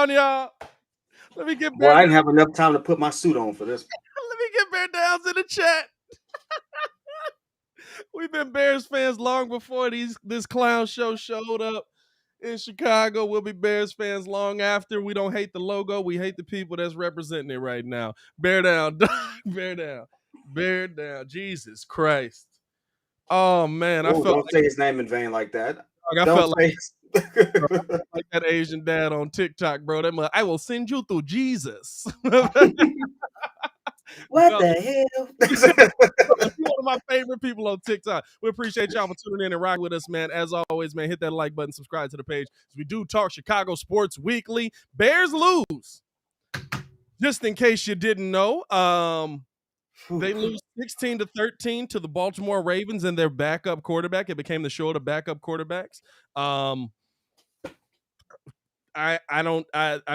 down, y'all. Let me get Boy, bear I down. didn't have enough time to put my suit on for this. Let me get bear downs in the chat. We've been Bears fans long before this clown show showed up in Chicago. We'll be Bears fans long after. We don't hate the logo. We hate the people that's representing it right now. Bear down. Bear down. Bear down. Jesus Christ. Oh, man. Oh, don't say his name in vain like that. Don't say like that Asian dad on TikTok, bro. I will send you to Jesus. What the hell? One of my favorite people on TikTok. We appreciate y'all for tuning in and rocking with us, man. As always, man, hit that like button, subscribe to the page. We do talk Chicago sports weekly. Bears lose. Just in case you didn't know, they lose 16-13 to the Baltimore Ravens and their backup quarterback. It became the show of the backup quarterbacks. I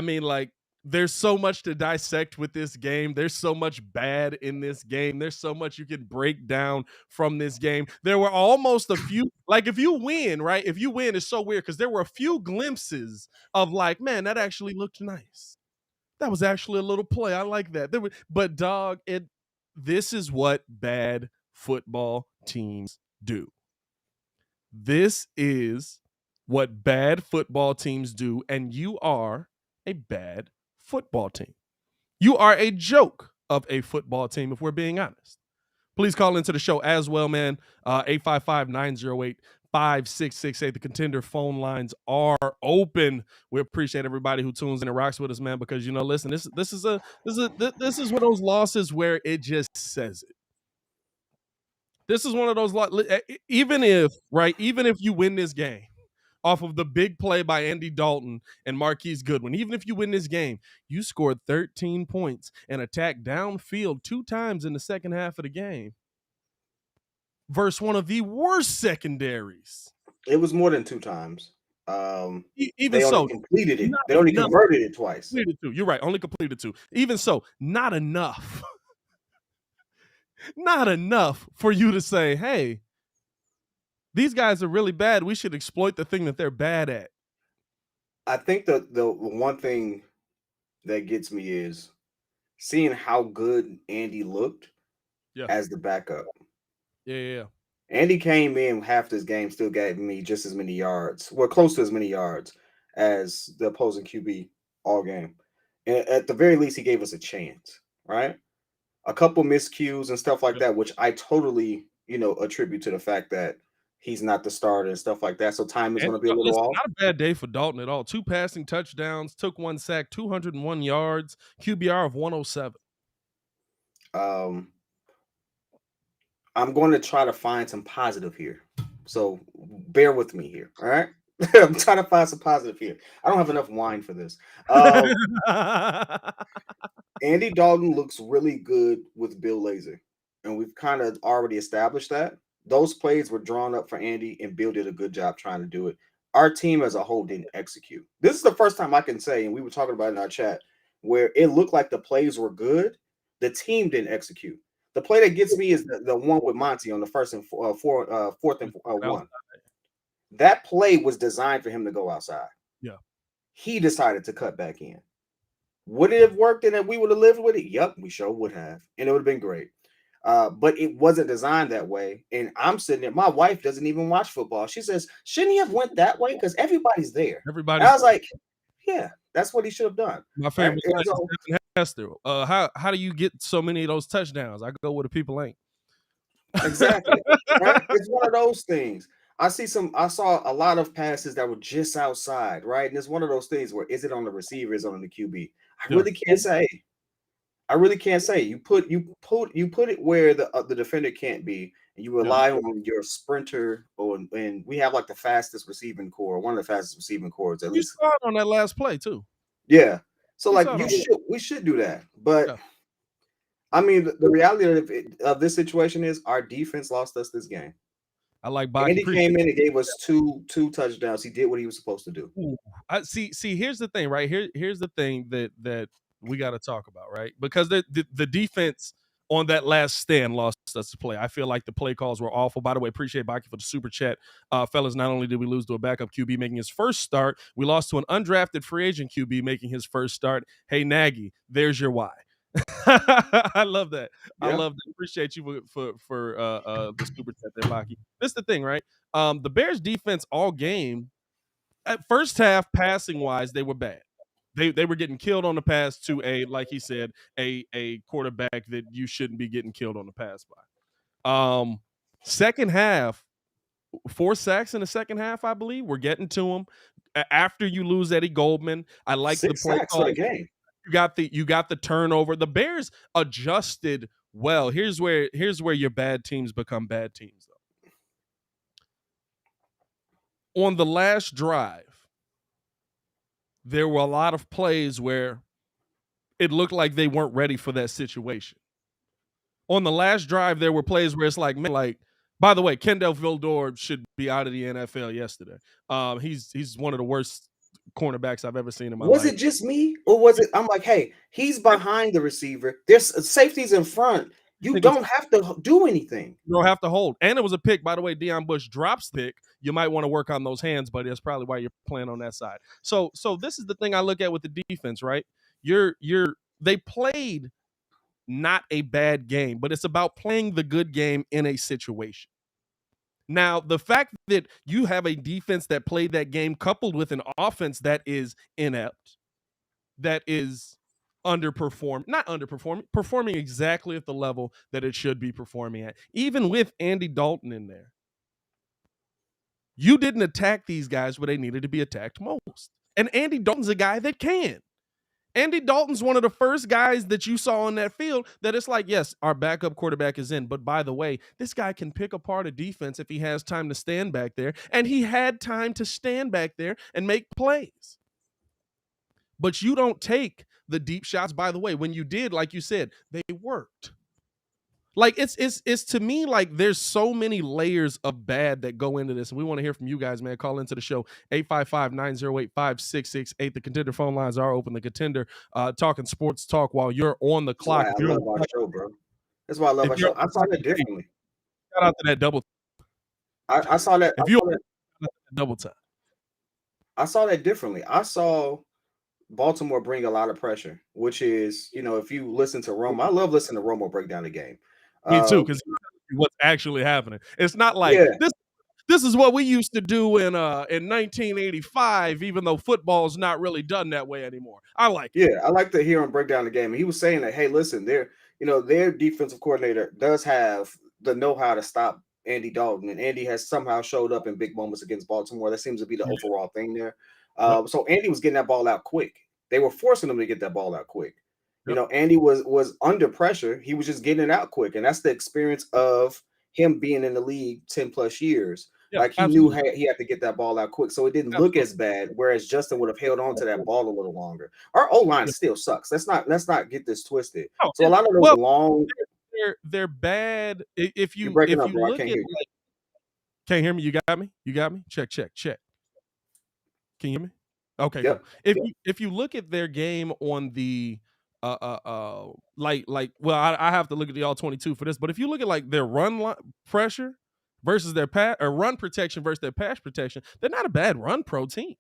mean, like, there's so much to dissect with this game. There's so much bad in this game. There's so much you can break down from this game. There were almost a few, like, if you win, right? If you win, it's so weird because there were a few glimpses of, like, man, that actually looked nice. That was actually a little play. I like that. But dog, this is what bad football teams do. This is what bad football teams do, and you are a bad football team. You are a joke of a football team, if we're being honest. Please call into the show as well, man. 855-908-5668. The Contender phone lines are open. We appreciate everybody who tunes in and rocks with us, man, because, you know, listen, this is one of those losses where it just says it. This is one of those, even if you win this game off of the big play by Andy Dalton and Marquise Goodwin, even if you win this game, you scored 13 points and attacked downfield 2 times in the second half of the game versus one of the worst secondaries. It was more than 2 times. Even they so, only completed it. They only converted it twice. You're right. Only completed 2. Even so, not enough. Not enough for you to say, hey, these guys are really bad. We should exploit the thing that they're bad at. I think the one thing that gets me is seeing how good Andy looked as the backup. Yeah. Andy came in half this game, still gave me just as many yards, well, close to as many yards as the opposing QB all game. And at the very least, he gave us a chance, right? A couple miscues and stuff like that, which I totally, attribute to the fact that he's not the starter and stuff like that. So time is going to be a little off. Not a bad day for Dalton at all. 2 passing touchdowns, took 1 sack, 201 yards, QBR of 107. I'm going to try to find some positive here. So bear with me here. All right. I'm trying to find some positive here. I don't have enough wine for this. Andy Dalton looks really good with Bill Lazor, and we've kind of already established that. Those plays were drawn up for Andy, and Bill did a good job trying to do it. Our team as a whole didn't execute. This is the first time I can say, and we were talking about it in our chat, where it looked like the plays were good. The team didn't execute. The play that gets me is the one with Monty on the fourth and 1. That play was designed for him to go outside. Yeah. He decided to cut back in. Would it have worked and that we would have lived with it? Yep, we sure would have. And it would have been great. But it wasn't designed that way. And I'm sitting there. My wife doesn't even watch football. She says, shouldn't he have went that way? Because everybody's there. And I was like, yeah, that's what he should have done. My favorite is Hester. How do you get so many of those touchdowns? I go where the people ain't. Exactly. Right? It's one of those things. I saw a lot of passes that were just outside, right? And it's one of those things where is it on the receiver, is it on the QB? I really can't say. You put it where the defender can't be, and you rely on your sprinter, and we have like the fastest receiving core, one of the fastest receiving cores at least. You saw it on that last play too. Yeah. So we should do that, but I mean the reality of this situation is our defense lost us this game. I like Andy came in and gave us two touchdowns. He did what he was supposed to do. See, here's the thing, right? Here's the thing that we got to talk about, right? Because the defense on that last stand lost us to play. I feel like the play calls were awful. By the way, appreciate Baki for the super chat. Fellas, not only did we lose to a backup QB making his first start, we lost to an undrafted free agent QB making his first start. Hey, Nagy, there's your why. I love that. I Yeah. love that. Appreciate you for the super chat there, Baki. This is the thing, right? The Bears defense all game, at first half, passing wise, they were bad. They were getting killed on the pass to a, like he said, a quarterback that you shouldn't be getting killed on the pass by. Second half, 4 sacks in the second half, I believe. We're getting to him. After you lose Eddie Goldman, I like the 6 play sacks for the call. game. You got the turnover. The Bears adjusted well. Here's where your bad teams become bad teams, though. On the last drive, there were a lot of plays where it looked like they weren't ready for that situation. On the last drive, there were plays where it's like, man, like, by the way, Kendall Vildor should be out of the NFL yesterday. He's one of the worst cornerbacks I've ever seen in my Was life. it just me, or was it? I'm like, hey, he's behind the receiver. There's safeties in front. You don't have to do anything. You don't have to hold. And it was a pick. By the way, Deion Bush drops pick. You might want to work on those hands, but that's probably why you're playing on that side. So this is the thing I look at with the defense, right? They played not a bad game, but it's about playing the good game in a situation. Now, the fact that you have a defense that played that game coupled with an offense that is inept, that is performing exactly at the level that it should be performing at, even with Andy Dalton in there. You didn't attack these guys where they needed to be attacked most. And Andy Dalton's a guy that can. Andy Dalton's one of the first guys that you saw on that field that it's like, yes, our backup quarterback is in, but by the way, this guy can pick apart a defense if he has time to stand back there, and he had time to stand back there and make plays. But you don't take the deep shots. By the way, when you did, like you said, they worked. Like it's to me like there's so many layers of bad that go into this, and we want to hear from you guys, man. Call into the show 855-908-5668. The Contender phone lines are open. The Contender talking sports talk while you're on the clock. That's why I love our show, bro. That's why I love our show. I saw that differently. Shout out to that double. I saw that. If you double time, I saw that differently. I saw Baltimore bring a lot of pressure, which is, if you listen to Romo, I love listening to Romo break down the game. Me too, because what's actually happening. It's not like this is what we used to do in 1985, even though football is not really done that way anymore. I like it. Yeah, I like to hear him break down the game. And he was saying that, hey, listen, their defensive coordinator does have the know-how to stop Andy Dalton, and Andy has somehow showed up in big moments against Baltimore. That seems to be the overall thing there. So Andy was getting that ball out quick. They were forcing him to get that ball out quick. Andy was under pressure. He was just getting it out quick. And that's the experience of him being in the league 10 plus years. Like he knew he had to get that ball out quick. So it didn't look as bad. Whereas Justin would have held on to that ball a little longer. Our O-line still sucks. Let's not get this twisted. So a lot of those long they're bad. If you breaking up, bro, look at can't hear me? You got me? Check. Can you hear me? Okay, yep. Cool. If you look at their game on the I have to look at the all 22 for this, but if you look at like their run pressure versus their run protection versus their pass protection, they're not a bad run pro team.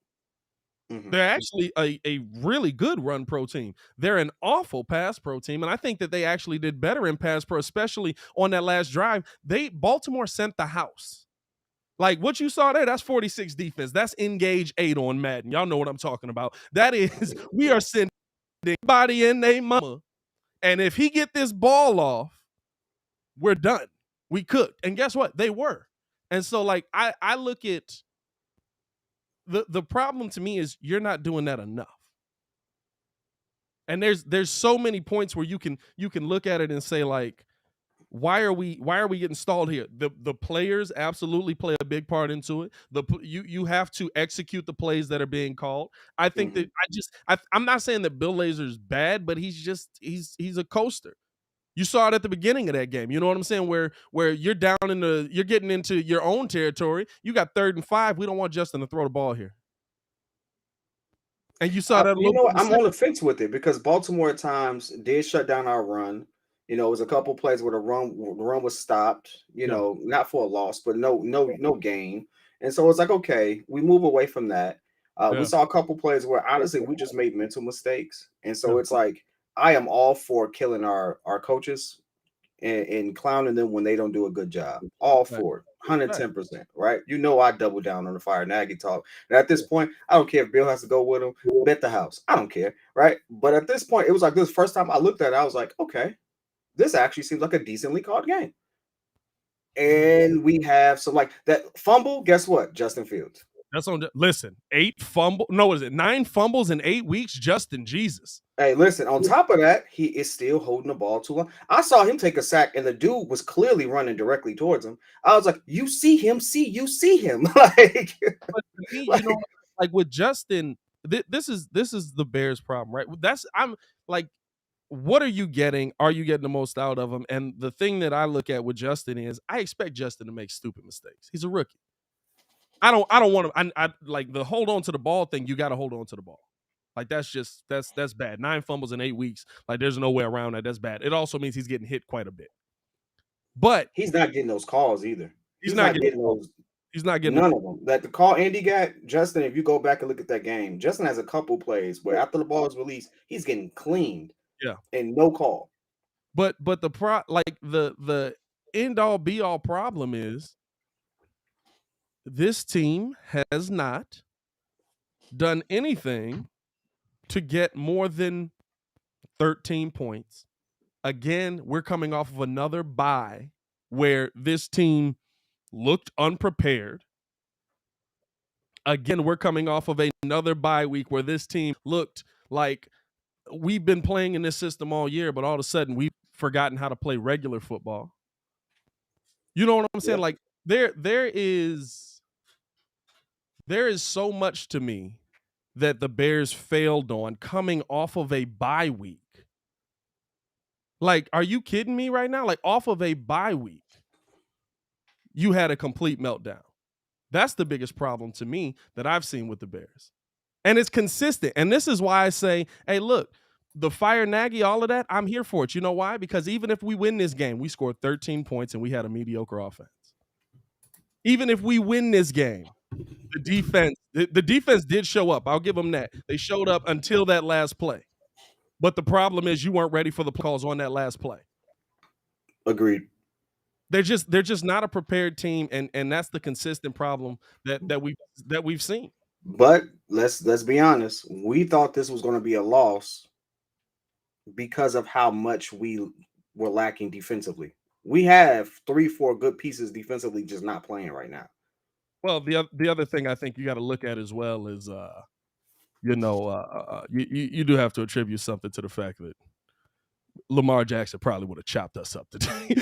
Mm-hmm. They're actually a really good run pro team. They're an awful pass pro team, and I think that they actually did better in pass pro, especially on that last drive. Baltimore sent the house. Like what you saw there, that's 46 defense. That's engage 8 on Madden. Y'all know what I'm talking about. That is, we are sending anybody in their mama, and if he get this ball off, we're done. We cooked. And guess what? They were. And so like I look at the problem to me is you're not doing that enough. And there's so many points where you can look at it and say like, why are we getting stalled here? The players absolutely play a big part into it. You have to execute the plays that are being called. I think that I'm not saying that Bill Lazor's bad, but he's a coaster. You saw it at the beginning of that game. You know what I'm saying? Where you're down you're getting into your own territory. You got 3rd and 5. We don't want Justin to throw the ball here. And you saw that. I'm on the fence with it because Baltimore at times did shut down our run. You know, it was a couple plays where the run was stopped. You Yeah, know, not for a loss, but no gain. And so it's like, okay, we move away from that. We yeah, saw a couple plays where honestly we just made mental mistakes, and yeah. so it's like I am all for killing our coaches and clowning them when they don't do a good job. All Right, for it. right. 110%, right? You know I double down on the fire Nagy talk. And at this Yeah. point, I don't care if Bill has to go with him, bet the house. I don't care, right? But at this point, it was like this first time I looked at it, I was like, okay, this actually seems like a decently called game. Mm. And we have some like that fumble. Guess what? Justin Fields. That's on. Listen, 8 fumble. No, what is it? 9 fumbles in 8 weeks. Justin Jesus. Hey, listen, on top of that, he is still holding the ball too long. I saw him take a sack, and the dude was clearly running directly towards him. I was like, you see him, you see him. like, But to me, like like with Justin, this is the Bears' problem, right? That's I'm like, what are you getting? Are you getting the most out of him? And the thing that I look at with Justin is, I expect Justin to make stupid mistakes. He's a rookie. I don't want to. I like the hold on to the ball thing. You got to hold on to the ball. Like that's bad. 9 fumbles in 8 weeks. Like there's no way around that. That's bad. It also means he's getting hit quite a bit. But he's not getting those calls either. he's He's not not getting. getting those. He's not getting. None of them. That the call Andy got, Justin, if you go back and look at that game, Justin has a couple plays where after the ball is released, he's getting cleaned Yeah. and no call. But the end all be all problem is this team has not done anything to get more than 13 points. Again, we're coming off of another bye where this team looked unprepared. Again, we're coming off of another bye week where this team looked like we've been playing in this system all year, but all of a sudden we've forgotten how to play regular football. You know what I'm saying? Yeah. Like there is so much to me that the Bears failed on coming off of a bye week. Like, are you kidding me right now? Like off of a bye week, you had a complete meltdown. That's the biggest problem to me that I've seen with the Bears. And it's consistent. And this is why I say, hey, look, the fire Nagy, all of that, I'm here for it. You know why? Because even if we win this game, we scored 13 points and we had a mediocre offense. Even if we win this game, the defense did show up. I'll give them that. They showed up until that last play. But the problem is you weren't ready for the calls on that last play. Agreed. They're just not a prepared team, and that's the consistent problem that we've seen. But let's be honest. We thought this was going to be a loss because of how much we were lacking defensively. We have 3, 4 good pieces defensively just not playing right now. Well, the other thing I think you got to look at as well is you do have to attribute something to the fact that Lamar Jackson probably would have chopped us up today,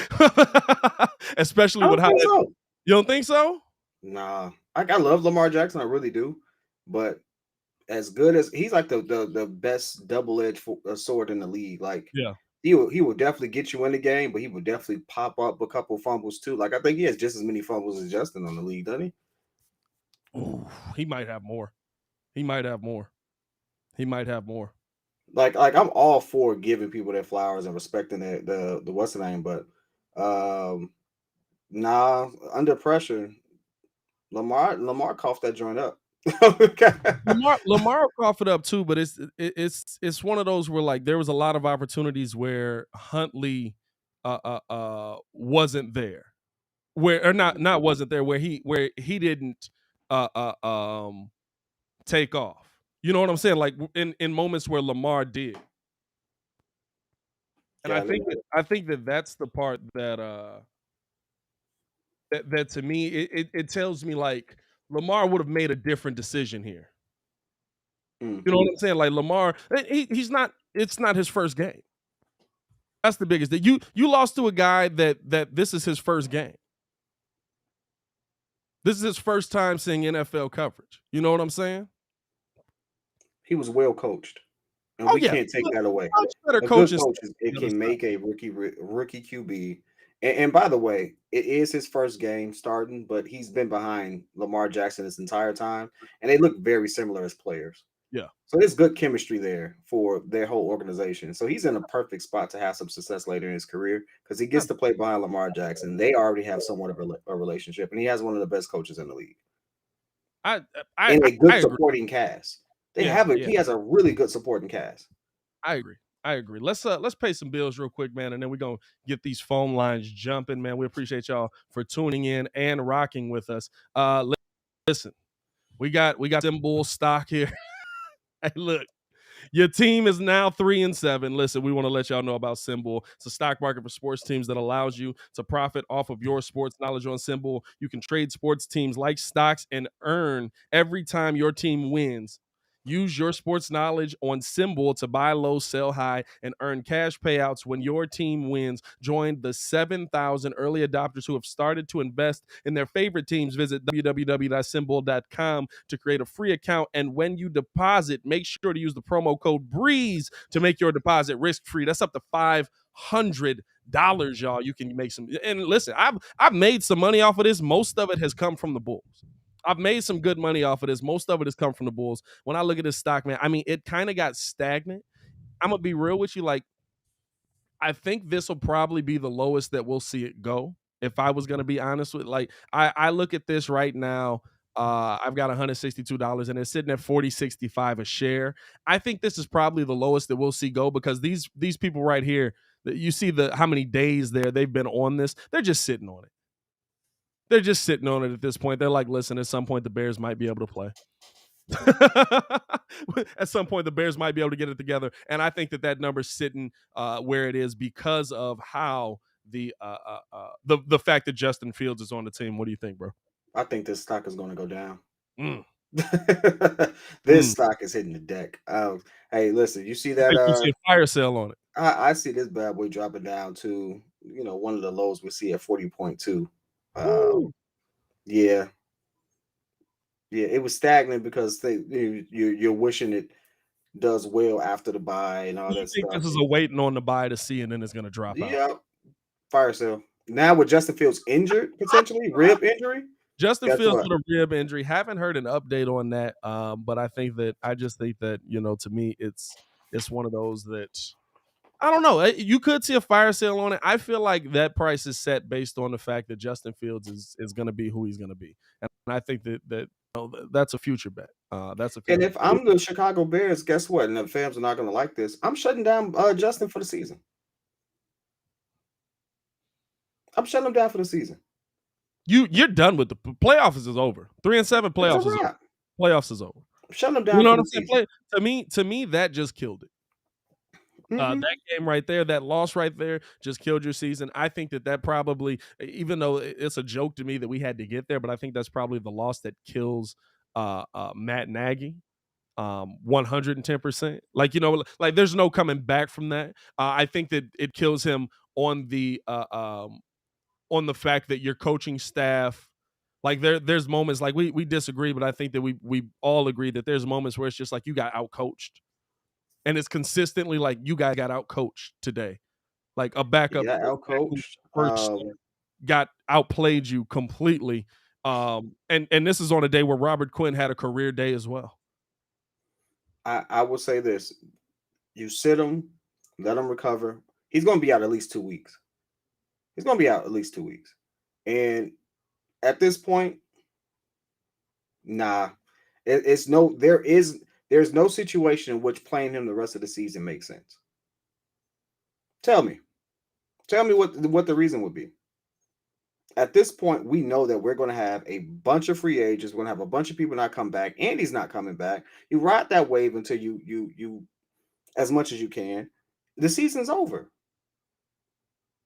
especially I with don't how think so. you don't think so? Nah, I love Lamar Jackson, I really do, but as good as he's like the best double-edged sword in the league. Like Yeah. he will definitely get you in the game, but he will definitely pop up a couple fumbles too. Like I think he has just as many fumbles as Justin on the league, doesn't he? Ooh, he might have more. He might have more. He might have more. Like I'm all for giving people their flowers and respecting the what's the name, but um nah, under pressure, Lamar coughed that joint up. Lamar coughed it up too, but it's one of those where like there was a lot of opportunities where Huntley wasn't there. Where or not wasn't there where he didn't uh uh um take off. You know what I'm saying? Like in moments where Lamar did. And Yeah, I think that that's the part that to me it tells me like Lamar would have made a different decision here. mm, You know what I'm saying? Like Lamar, he's not. It's not his first game. That's the biggest thing. You lost to a guy that this is his first game. This is his first time seeing NFL coverage. You know what I'm saying? he was well coached, and Oh we yeah, can't take that away. much better A good coaches coach it the other can side. make a rookie QB. And by the way, it is his first game starting, but he's been behind Lamar Jackson this entire time, and they look very similar as players. Yeah. So there's good chemistry there for their whole organization. So he's in a perfect spot to have some success later in his career because he gets to play behind Lamar Jackson. They already have somewhat of a relationship, and he has one of the best coaches in the league I I and I, a I good agree. supporting cast. Yeah, yeah. He has a really good supporting cast. I agree. I agree. Let's pay some bills real quick, man, and then we're gonna get these phone lines jumping, man. We appreciate y'all for tuning in and rocking with us. Listen, we got Symbol stock here. Hey, look, your team is now 3-7. Listen, we want to let y'all know about Symbol. It's a stock market for sports teams that allows you to profit off of your sports knowledge on Symbol. You can trade sports teams like stocks and earn every time your team wins. Use your sports knowledge on Symbol to buy low, sell high, and earn cash payouts when your team wins. Join the 7,000 early adopters who have started to invest in their favorite teams. Visit www.symbol.com to create a free account. And when you deposit, make sure to use the promo code BREEZE to make your deposit risk-free. That's up to $500, y'all. You can make some. And listen, I've made some money off of this. Most of it has come from the Bulls. I've made some good money off of this. Most of it has come from the Bulls. When I look at this stock, man, I mean, it kind of got stagnant. I'm gonna be real with you. Like, I think this will probably be the lowest that we'll see it go. If I was gonna be honest with, like, I look at this right now. I've got $162 and it's sitting at 40.65 a share. I think this is probably the lowest that we'll see go because these people right here, you see how many days they've been on this. They're just sitting on it. They're just sitting on it at this point. They're like, listen, at some point the Bears might be able to play. At some point, the Bears might be able to get it together, and I think that number's sitting where it is because of how the fact that Justin Fields is on the team. What do you think, bro? I think this stock is going to go down. Mm, This mm. stock is hitting the deck. Hey, listen, you see You that? think you see a fire sale on it? I see this bad boy dropping down to one of the lows we see at 40.2. Woo. Yeah, yeah, it was stagnant because you're wishing it does well after the buy and all You that think stuff. this is a waiting on the buy to see, and then it's going to drop out? Yeah, fire sale. Now with Justin Fields injured, potentially rib injury, Justin guess Fields what? with a rib injury. Haven't heard an update on that, but I just think that to me, it's one of those that I don't know. You could see a fire sale on it. I feel like that price is set based on the fact that Justin Fields is going to be who he's going to be, and I think that's a future bet. That's a And future. if I'm the Chicago Bears, guess what? And the fans are not going to like this. I'm shutting down Justin for the season. I'm shutting him down for the season. You're done with the playoffs is over. 3-7 It's a playoffs is over. wrap. Playoffs is over. I'm shutting him You down know for what the I'm season. saying? To me, that just killed it. Mm-hmm. That game right there, that loss right there, just killed your season. I think that probably, even though it's a joke to me that we had to get there, but I think that's probably the loss that kills Matt Nagy. 110%. Like like there's no coming back from that. I think that it kills him on the fact that your coaching staff. Like there's moments like we disagree, but I think that we all agree that there's moments where it's just like you got outcoached. And it's consistently like you guys got out coached today. Like a backup Yeah, out quarterback who coached. first got outplayed you completely. And this is on a day where Robert Quinn had a career day as well. I will say this: you sit him, let him recover. He's going to be out at least 2 weeks. He's going to be out at least 2 weeks. And at this point, nah, it's no. There's no situation in which playing him the rest of the season makes sense. Tell me what the reason would be. At this point, we know that we're going to have a bunch of free agents. We're going to have a bunch of people not come back. Andy's not coming back. You ride that wave until you as much as you can. The season's over.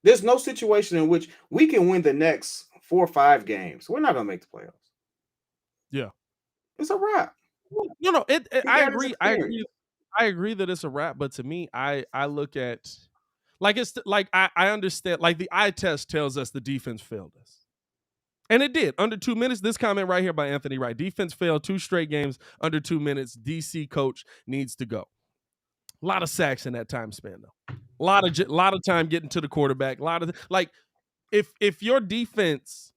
There's no situation in which we can win the next 4 or 5 games. We're not going to make the playoffs. Yeah. It's a wrap. I agree. I agree that it's a wrap, but to me, I look at like it's like I understand like the eye test tells us the defense failed us. And it did. Under 2 minutes, this comment right here by Anthony Wright. Defense failed 2 straight games under 2 minutes. DC coach needs to go. A lot of sacks in that time span, though. A lot of time getting to the quarterback. A lot of like, if your defense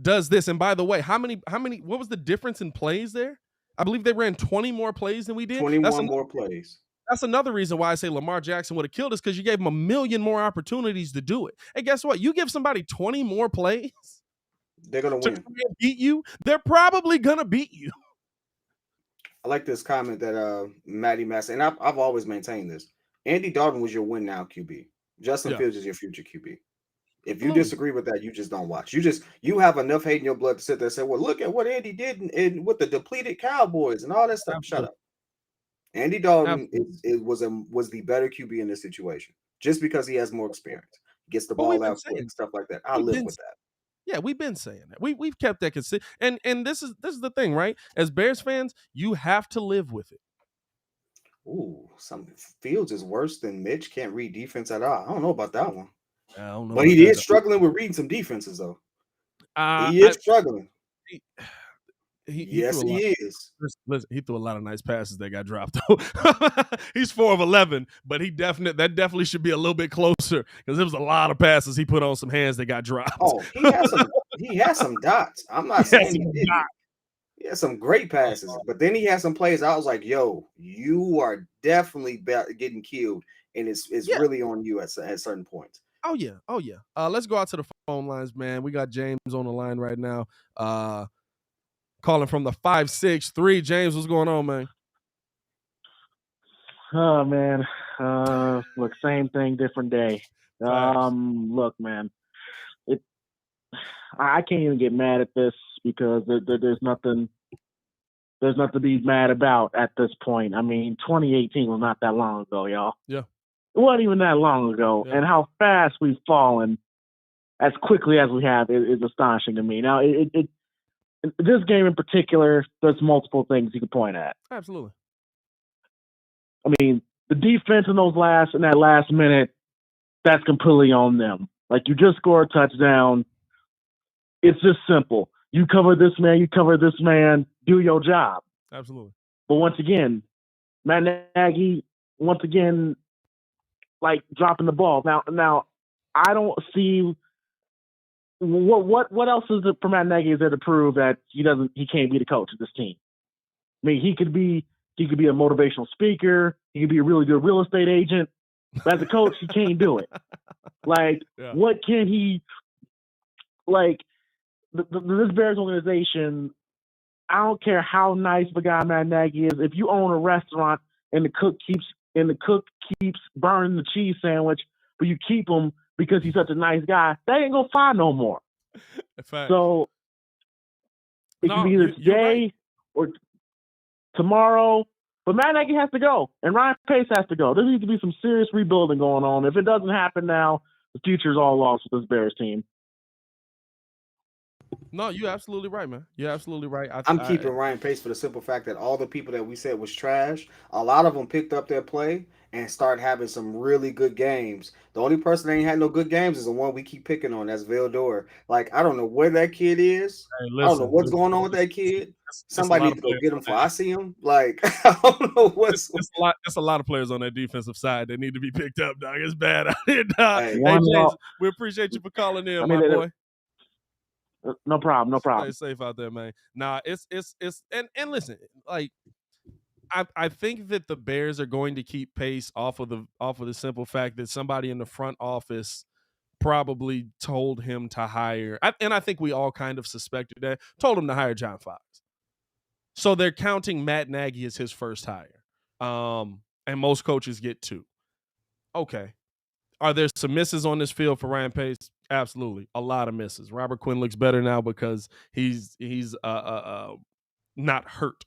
does this, and by the way, how many? What was the difference in plays there? I believe they ran 20 more plays than we did. 21 more plays. That's another reason why I say Lamar Jackson would have killed us, because you gave him a million more opportunities to do it. And guess what? You give somebody 20 more plays They're going to to win. try and beat you, they're probably going to beat you. I like this comment that Matty Mass, and I've always maintained this. Andy Dalton was your win now QB. Justin Yeah. Fields is your future QB. If you Absolutely. disagree with that, you just don't watch. You have enough hate in your blood to sit there and say, well, look at what Andy did with the depleted Cowboys and all that stuff. Absolutely. Shut up. Andy Dalton Absolutely. was the better QB in this situation just because he has more experience. Gets the But we've ball been out saying, quick, stuff like that. I live with that. yeah, we've been saying that. We've kept that consistent. And this is the thing, right? As Bears fans, you have to live with it. Ooh, some Fields is worse than Mitch. Can't read defense at all. I don't know about that one. I don't know But about he that, is struggling with reading some defenses, though. though. He is struggling. He Yes, threw a lot. he is. Listen, he threw a lot of nice passes that got dropped. Though. He's 4 of 11, but that definitely should be a little bit closer, because there was a lot of passes he put on some hands that got dropped. Oh, he has some dots. I'm not saying he didn't. He had some great passes, but then he had some plays. I was like, "Yo, you are definitely getting killed, and it's really on you at certain points." Oh yeah. Let's go out to the phone lines, man. We got James on the line right now. Calling from the 563. James, what's going on, man? Oh man, look, same thing, different day. Look, man, I can't even get mad at this because there's nothing to be mad about at this point. I mean, 2018 was not that long ago, y'all. Yeah, it wasn't even that long ago, and how fast we've fallen as quickly as we have is astonishing to me. Now, this game in particular, there's multiple things you can point at. Absolutely. I mean, the defense in that last minute, that's completely on them. Like, you just score a touchdown. It's just simple. You cover this man, do your job. Absolutely. But once again, Matt Nagy, like, dropping the ball. Now, I don't see what else is it for Matt Nagy is there to prove that he can't be the coach of this team. I mean, he could be a motivational speaker. He could be a really good real estate agent. But as a coach, he can't do it. Like, what can he, like, this Bears organization, I don't care how nice of a guy Matt Nagy is. If you own a restaurant and the cook keeps burning the cheese sandwich, but you keep him because he's such a nice guy, that ain't gonna fly no more. So it can be either today or tomorrow. But Matt Nagy has to go, and Ryan Pace has to go. There needs to be some serious rebuilding going on. If it doesn't happen now, the future's all lost with this Bears team. No, you're absolutely right, man. You're absolutely right. I'm keeping Ryan Pace for the simple fact that all the people that we said was trash, a lot of them picked up their play and start having some really good games. The only person that ain't had no good games is the one we keep picking on. That's Vildor. Like, I don't know where that kid is. I don't know what's going on with that kid. Somebody needs to go get him before I see him. Like, I don't know what's. It's a lot of players on that defensive side that need to be picked up, dog. It's bad out here, dog. Hey, James, we appreciate you for calling in, my boy. No problem. Stay safe out there, man. Nah, it's and listen, like, I think that the Bears are going to keep pace off of the simple fact that somebody in the front office probably told him to hire, and I think we all kind of suspected that, told him to hire John Fox. So they're counting Matt Nagy as his first hire. And most coaches get 2. Okay. Are there some misses on this field for Ryan Pace? Absolutely. A lot of misses. Robert Quinn looks better now because he's not hurt.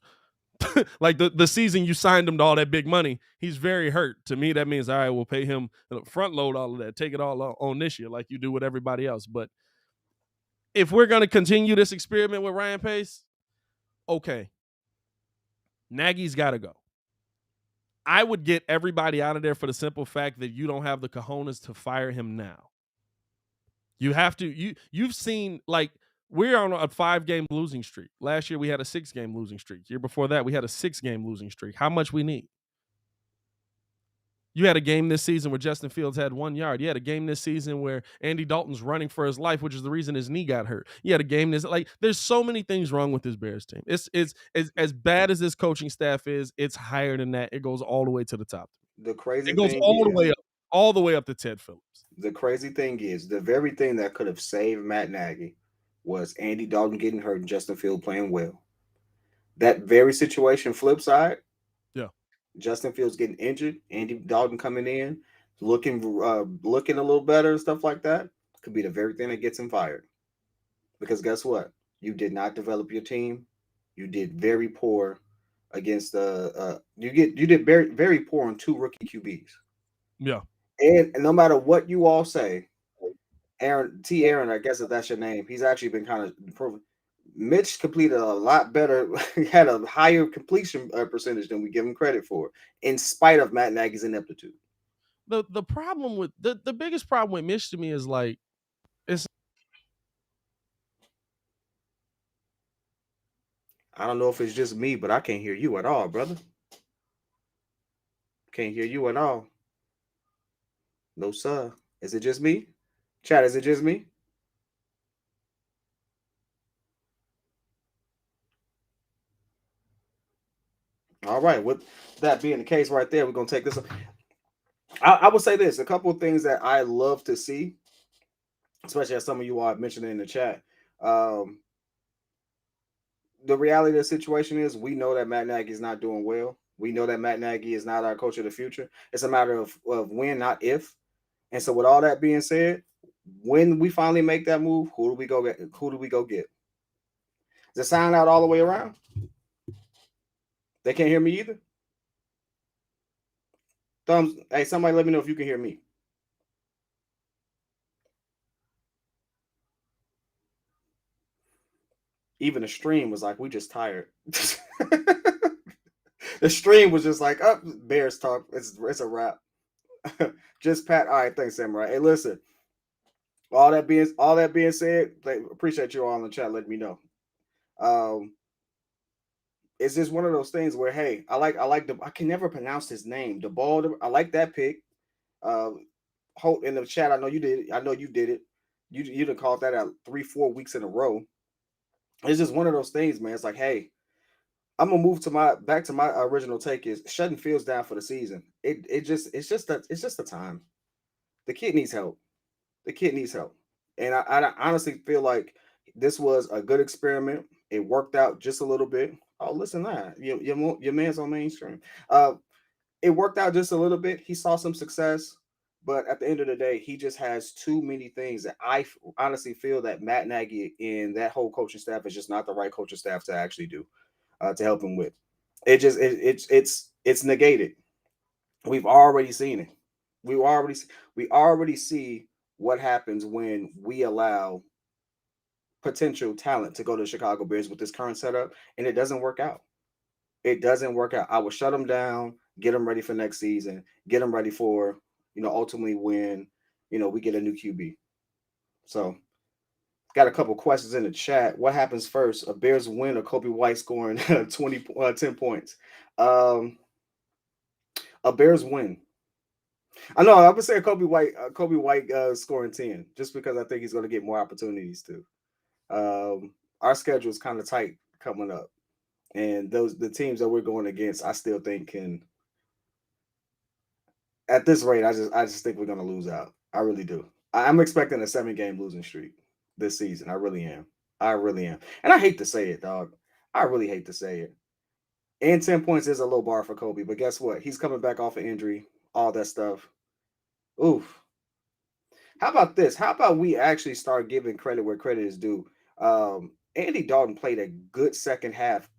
Like the season you signed him to all that big money, he's very hurt. To me, that means, all right, we'll pay him, front load all of that, take it all on this year like you do with everybody else. But if we're going to continue this experiment with Ryan Pace, okay, Nagy's got to go. I would get everybody out of there for the simple fact that you don't have the cojones to fire him now. You have to. You've seen, like, we're on a 5-game losing streak. Last year we had a 6-game losing streak. Year before that we had a 6-game losing streak. How much we need? You had a game this season where Justin Fields had 1 yard. You had a game this season where Andy Dalton's running for his life, which is the reason his knee got hurt. You had a game this like there's so many things wrong with this Bears team. It's as bad as this coaching staff is, it's higher than that. It goes all the way to the top. The crazy It goes thing is, all the way up to Ted Phillips. the crazy thing is, the very thing that could have saved Matt Nagy was Andy Dalton getting hurt and Justin Field playing well. That very situation, flip side, Yeah. Justin Fields getting injured, Andy Dalton coming in, looking a little better and stuff like that, could be the very thing that gets him fired. Because guess what? You did not develop your team. You did very poor against you did very very poor on 2 rookie QBs. Yeah. And no matter what you all say, Aaron, I guess if that's your name, he's actually been kind of improving. Mitch completed a lot better, he had a higher completion percentage than we give him credit for, in spite of Matt Nagy's ineptitude. The problem with the biggest problem with Mitch to me is like it's I don't know if it's just me, but I can't hear you at all, brother. Can't hear you at all. No, sir. Is it just me? Chat, is it just me? All right. With that being the case right there, we're going to take this. I would say this. A couple of things that I love to see, especially as some of you all have mentioned in the chat. The reality of the situation is we know that Matt Nagy is not doing well. We know that Matt Nagy is not our coach of the future. It's a matter of when, not if. And so with all that being said, when we finally make that move, who do we go get? Who do we go get? Is it sound out all the way around? They can't hear me either. Thumbs. Hey, somebody let me know if you can hear me. Even the stream was like, we just tired. The stream was just like, oh, Bears talk. It's a wrap. Just Pat. All right, thanks, Samurai. Hey, listen. All that being said, appreciate you all in the chat letting me know. It's just one of those things where, hey, I can never pronounce his name. The ball, I like that pick. Hope in the chat, I know you did it. I know you did it. You done called that out 3-4 weeks in a row. It's just one of those things, man. It's like, hey, I'm gonna move back to my original take is shutting Fields down for the season. It's just the time. The kid needs help. The kid needs help. And I honestly feel like this was a good experiment. It worked out just a little bit. Oh, listen, that your man's on mainstream. It worked out just a little bit. He saw some success, but at the end of the day, he just has too many things that I honestly feel that Matt Nagy and that whole coaching staff is just not the right coaching staff to actually do to help him with. It's negated. We've already seen it. We already see what happens when we allow potential talent to go to the Chicago Bears with this current setup, and it doesn't work out. It doesn't work out. I would shut them down, get them ready for next season, get them ready for, ultimately when, we get a new QB. So, got a couple questions in the chat. What happens first, a Bears win or Kobe White scoring 10 points? A Bears win. I know. I would say Kobe White scoring 10, just because I think he's going to get more opportunities too. Our schedule is kind of tight coming up, and the teams that we're going against, I still think can. At this rate, I just think we're going to lose out. I really do. I'm expecting a 7-game losing streak this season. I really am. And I hate to say it, dog. I really hate to say it. And 10 points is a low bar for Kobe, but guess what? He's coming back off an injury, all that stuff. Oof. How about this? How about we actually start giving credit where credit is due? Andy Dalton played a good second half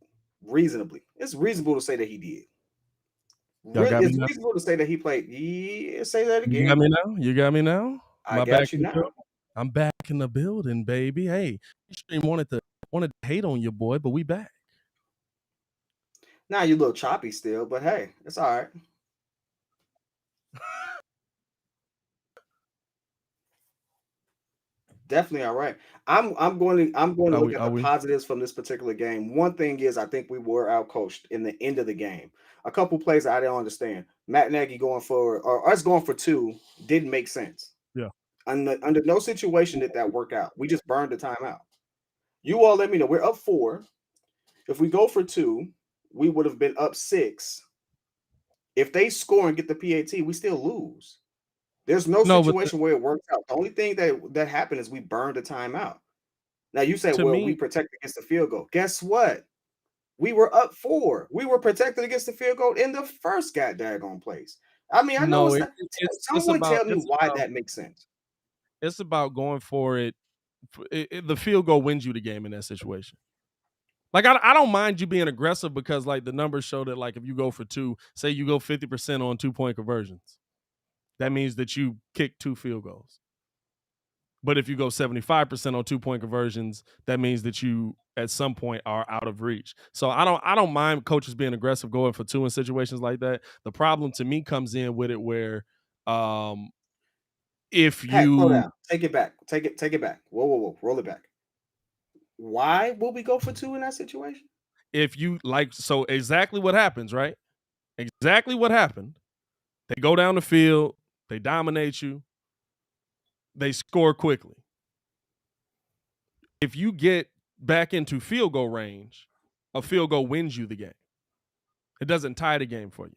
reasonably. It's reasonable to say that he did. It's reasonable to say that he played. Yeah, say that again. You got me now? I got you now. I'm back in the building, baby. Hey, stream wanted to hate on your boy, but we back. Now you're a little choppy still, but hey, it's all right. Definitely all right. I'm going to look at Are the we? positives from this particular game. One thing is I think we were outcoached in the end of the game. A couple plays I didn't understand. Matt Nagy going for or us going for two didn't make sense. Yeah. Under no situation did that work out. We just burned the timeout. You all let me know. We're up 4. If we go for two, we would have been up 6. If they score and get the PAT, we still lose. There's no No, but situation where it works out. The only thing that happened is we burned the timeout. Now you say, to well, we me, protected against the field goal. Guess what? We were up 4. We were protected against the field goal in the first daggone place. I mean, I know no, it's not. it's Someone about tell me why that makes sense. it's about going for it. The field goal wins you the game in that situation. Like I don't mind you being aggressive because like the numbers show that like if you go for two, say you go 50% on 2-point conversions, that means that you kick 2 field goals. But if you go 75% on 2-point conversions, that means that you at some point are out of reach. So I don't mind coaches being aggressive going for 2 in situations like that. The problem to me comes in with it where if Pat, slow you down. Take it back. Take it back. Whoa. Roll it back. Why will we go for 2 in that situation? if you like so exactly what happens, right? Exactly what happened. They go down the field, they dominate you, they score quickly. If you get back into field goal range, a field goal wins you the game. It doesn't tie the game for you.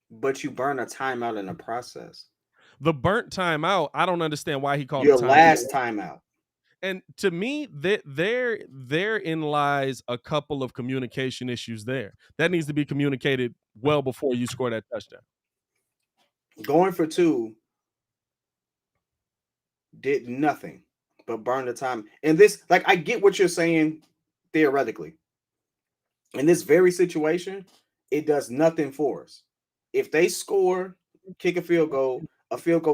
But you burn a timeout in the process. The burnt timeout, I don't understand why he called Your a timeout. last timeout. And to me, therein lies a couple of communication issues there. That needs to be communicated well before you score that touchdown. Going for 2 did nothing but burn the time. And this, like, I get what you're saying theoretically. In this very situation, it does nothing for us. If they score, kick a field goal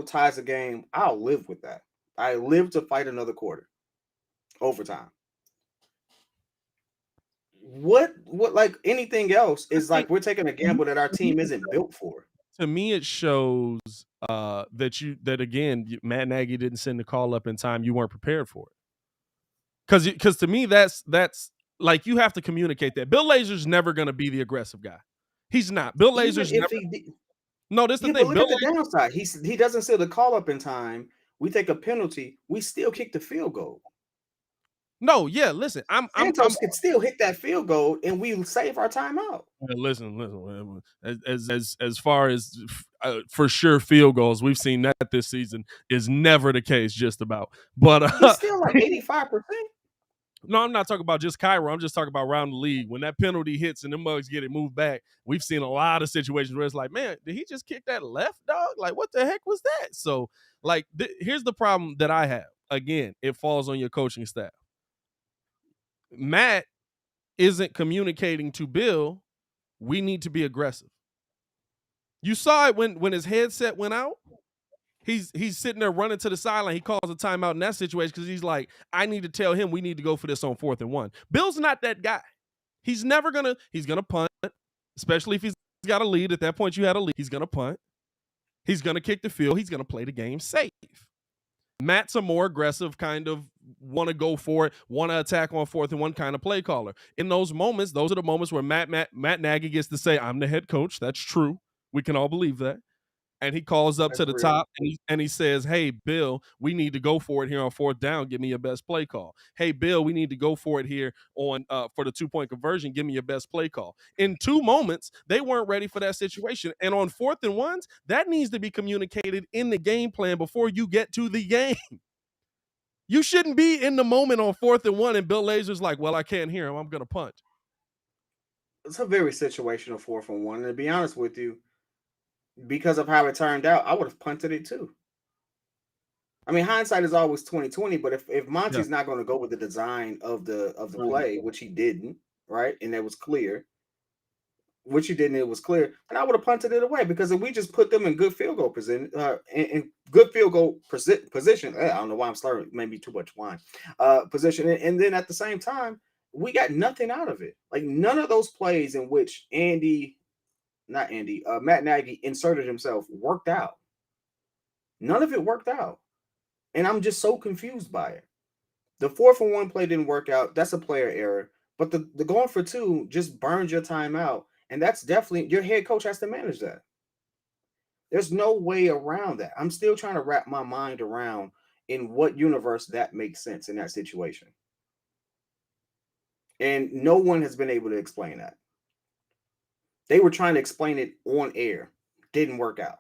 ties the game, I'll live with that. I live to fight another quarter, overtime. What like anything else is like we're taking a gamble that our team isn't built for. To me, it shows that again, Matt Nagy didn't send the call up in time. You weren't prepared for it. Because to me, that's like you have to communicate that. Bill Lazor's never going to be the aggressive guy. He's not. Bill Even Lazor's if never. he did, No, this is yeah, the but thing. look at the downside. He doesn't send the call up in time. We take a penalty. We still kick the field goal. No, yeah. Listen, I'm Santos could still hit that field goal, and we save our timeout. Listen. As far as for sure field goals, we've seen that this season is never the case. Just about, but He's still like 85%. no, I'm not talking about just Cairo. I'm just talking about around the league. When that penalty hits and the mugs get it moved back, we've seen a lot of situations where it's like, man, did he just kick that left, dog? Like, what the heck was that? So, like, here's the problem that I have. Again, it falls on your coaching staff. Matt isn't communicating to Bill, we need to be aggressive. You saw it when his headset went out. He's sitting there running to the sideline. He calls a timeout in that situation because he's like, I need to tell him we need to go for this on 4th and 1. Bill's not that guy. He's gonna punt, especially if he's got a lead. At that point, you had a lead. He's gonna punt. He's gonna kick the field. He's gonna play the game safe. Matt's a more aggressive kind of want to go for it, want to attack on 4th and 1 kind of play caller. In those moments, those are the moments where Matt Nagy gets to say, I'm the head coach. That's true. We can all believe that. And he calls up to the top and he says, hey, Bill, we need to go for it here on 4th down. Give me your best play call. Hey, Bill, we need to go for it here on for the 2-point conversion. Give me your best play call. In 2 moments, they weren't ready for that situation. And on 4th and 1s, that needs to be communicated in the game plan before you get to the game. You shouldn't be in the moment on 4th and 1 and Bill Lazor's like, well, I can't hear him. I'm going to punt. It's a very situational 4th and 1. And to be honest with you, because of how it turned out, I would have punted it too. I mean, hindsight is always 20/20, but if Monty's not going to go with the design of the play, which he didn't, right? And that was clear. Which he didn't, it was clear. And I would have punted it away because if we just put them in good field goal position, in good field goal position, I don't know why I'm slurring, maybe too much wine, position. And then at the same time, we got nothing out of it. Like none of those plays in which Matt Nagy inserted himself worked out. None of it worked out. And I'm just so confused by it. The 4-for-1 play didn't work out. That's a player error. But the going for 2 just burns your time out. And that's definitely your head coach has to manage that. There's no way around that. I'm still trying to wrap my mind around in what universe that makes sense in that situation. And no one has been able to explain that. They were trying to explain it on air. Didn't work out.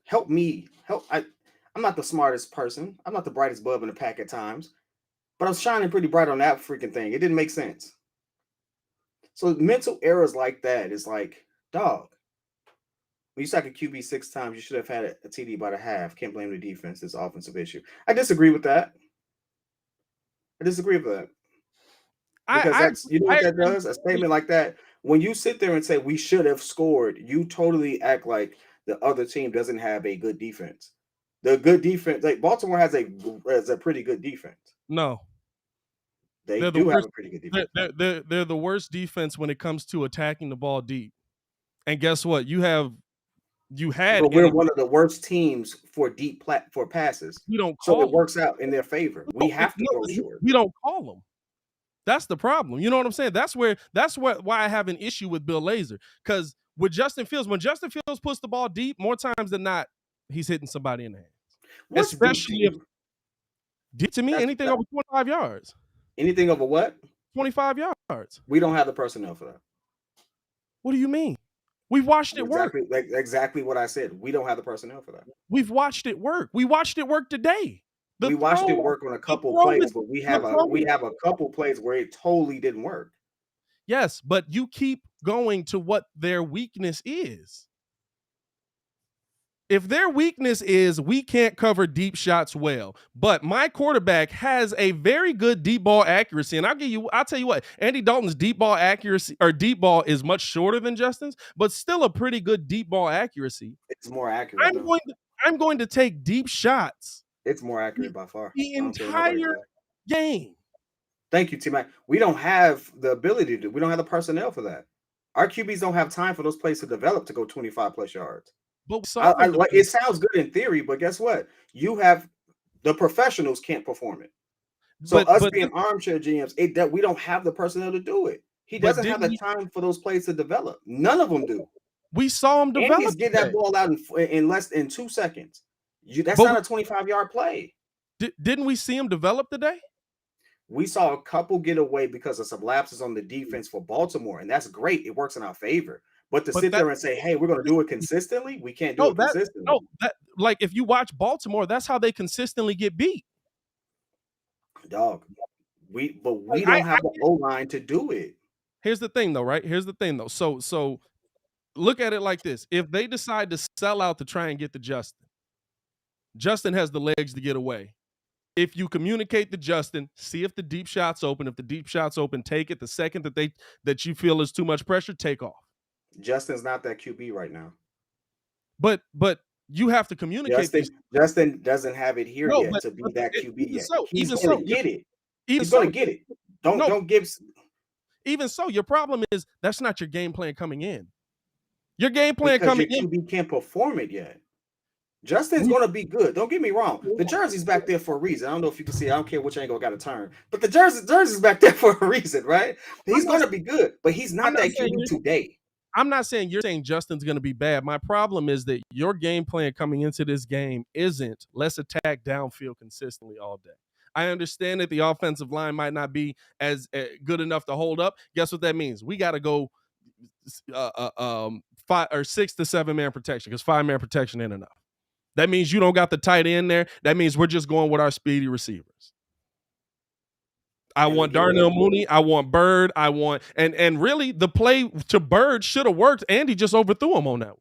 Help me. I'm not the smartest person. I'm not the brightest bulb in the pack at times. But I was shining pretty bright on that freaking thing. It didn't make sense. So mental errors like that is like, dog. When you sack a QB 6 times, you should have had a TD by the half. Can't blame the defense. It's an offensive issue. I disagree with that. Because that's, you know what that does? A statement like that, when you sit there and say we should have scored, you totally act like the other team doesn't have a good defense. The good defense, like Baltimore has a pretty good defense. No. They do have a pretty good defense. They're the worst defense when it comes to attacking the ball deep. And guess what? But we're one of the worst teams for deep for passes. We don't so it works out in their favor. We have to throw short. We don't call them. That's the problem. You know what I'm saying? That's why I have an issue with Bill Lazor. Because with Justin Fields, when Justin Fields puts the ball deep, more times than not, he's hitting somebody in the hands. What's especially if deep to me, anything over 25 yards. Anything over what? 25 yards. We don't have the personnel for that. What do you mean? We've watched it work. Exactly what I said. We don't have the personnel for that. We've watched it work. We watched it work today. We watched it work on a couple plays, but we have a couple plays where it totally didn't work. Yes, but you keep going to what their weakness is. If their weakness is we can't cover deep shots well, but my quarterback has a very good deep ball accuracy, and I'll tell you what, Andy Dalton's deep ball accuracy or deep ball is much shorter than Justin's, but still a pretty good deep ball accuracy. It's more accurate. I'm going to take deep shots. It's more accurate by far. The entire game. Thank you, T-Mac. We don't have the ability to. We don't have the personnel for that. Our QBs don't have time for those plays to develop to go 25 plus yards. But it sounds good in theory, but guess what? You have the professionals can't perform it. So being armchair GMs, that we don't have the personnel to do it. He doesn't have the time for those plays to develop. None of them do. We saw him develop. Andy's getting that ball out in less than 2 seconds. That's not a 25-yard play. Didn't we see him develop today? We saw a couple get away because of some lapses on the defense for Baltimore, and that's great. It works in our favor. But sit there and say, hey, we're going to do it consistently, we can't do it consistently. Like if you watch Baltimore, that's how they consistently get beat. Dog, we don't have the O-line to do it. Here's the thing, though, right? So look at it like this. If they decide to sell out to try and get to Justin has the legs to get away. If you communicate to Justin, see if the deep shot's open. If the deep shot's open, take it. The second that you feel is too much pressure, take off. Justin's not that QB right now. But you have to communicate. Justin doesn't have it here yet to be that QB yet. He's going to get it. He's going to get it. Don't give. Even so, your problem is that's not your game plan coming in. Your game plan coming in. QB can't perform it yet. Justin's going to be good. Don't get me wrong. The jersey's back there for a reason. I don't know if you can see. I don't care which angle I got to turn. But the jersey's back there for a reason, right? He's going to be good, but he's not that QB today. I'm not saying you're saying Justin's going to be bad. My problem is that your game plan coming into this game isn't let's attack downfield consistently all day. I understand that the offensive line might not be as good enough to hold up. Guess what that means? We got to go 5 or 6 to 7 man protection because 5-man protection ain't enough. That means you don't got the tight end there. That means we're just going with our speedy receivers. I want Darnell Mooney. I want Bird. I want and really the play to Bird should have worked. Andy just overthrew him on that one.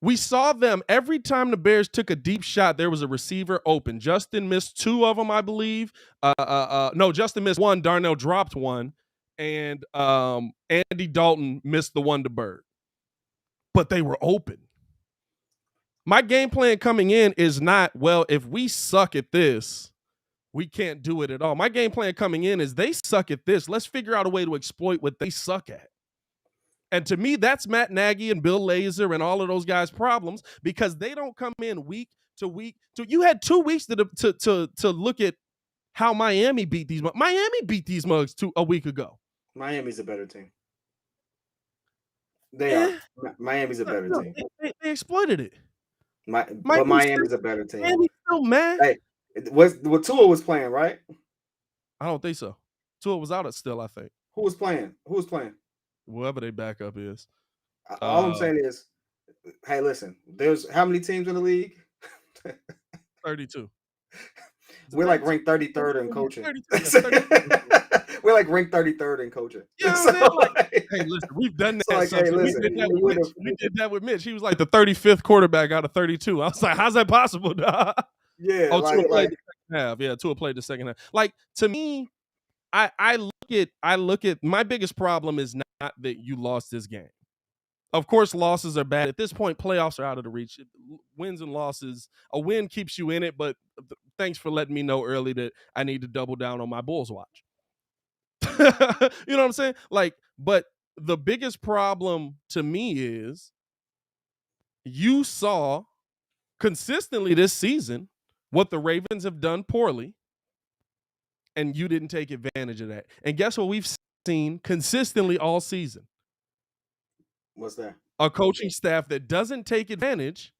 We saw them every time the Bears took a deep shot. There was a receiver open. Justin missed 2 of them, I believe. No, Justin missed 1. Darnell dropped 1, and Andy Dalton missed the one to Bird. But they were open. My game plan coming in is not, well, if we suck at this, we can't do it at all. My game plan coming in is they suck at this. Let's figure out a way to exploit what they suck at. And to me, that's Matt Nagy and Bill Lazor and all of those guys' problems because they don't come in week You had 2 weeks to look at how Miami beat these. Miami beat these mugs a week ago. Miami's a better team. They are. Miami's a better team. They exploited it. But Miami's a better team. Miami's still mad. Hey, what Tua was playing, right? I don't think so. Tua was out still, I think. Who was playing? Whoever their backup is. All I'm saying is, hey, listen, there's how many teams in the league? 32. We're like ranked 33rd in coaching. 32. We're like ranked 33rd in coaching. You know what I'm saying? Like, hey, listen, we've done that. So like, we did that with Mitch. He was like the 35th quarterback out of 32. I was like, how's that possible, dog? Yeah, Tua played the second half. Yeah, Tua played the second half. Like, to me, I look at my biggest problem is not that you lost this game. Of course, losses are bad. At this point, playoffs are out of the reach. Wins and losses. A win keeps you in it, but thanks for letting me know early that I need to double down on my Bulls watch. You know what I'm saying? Like, but the biggest problem to me is you saw consistently this season what the Ravens have done poorly, and you didn't take advantage of that. And guess what we've seen consistently all season? What's that? A coaching staff that doesn't take advantage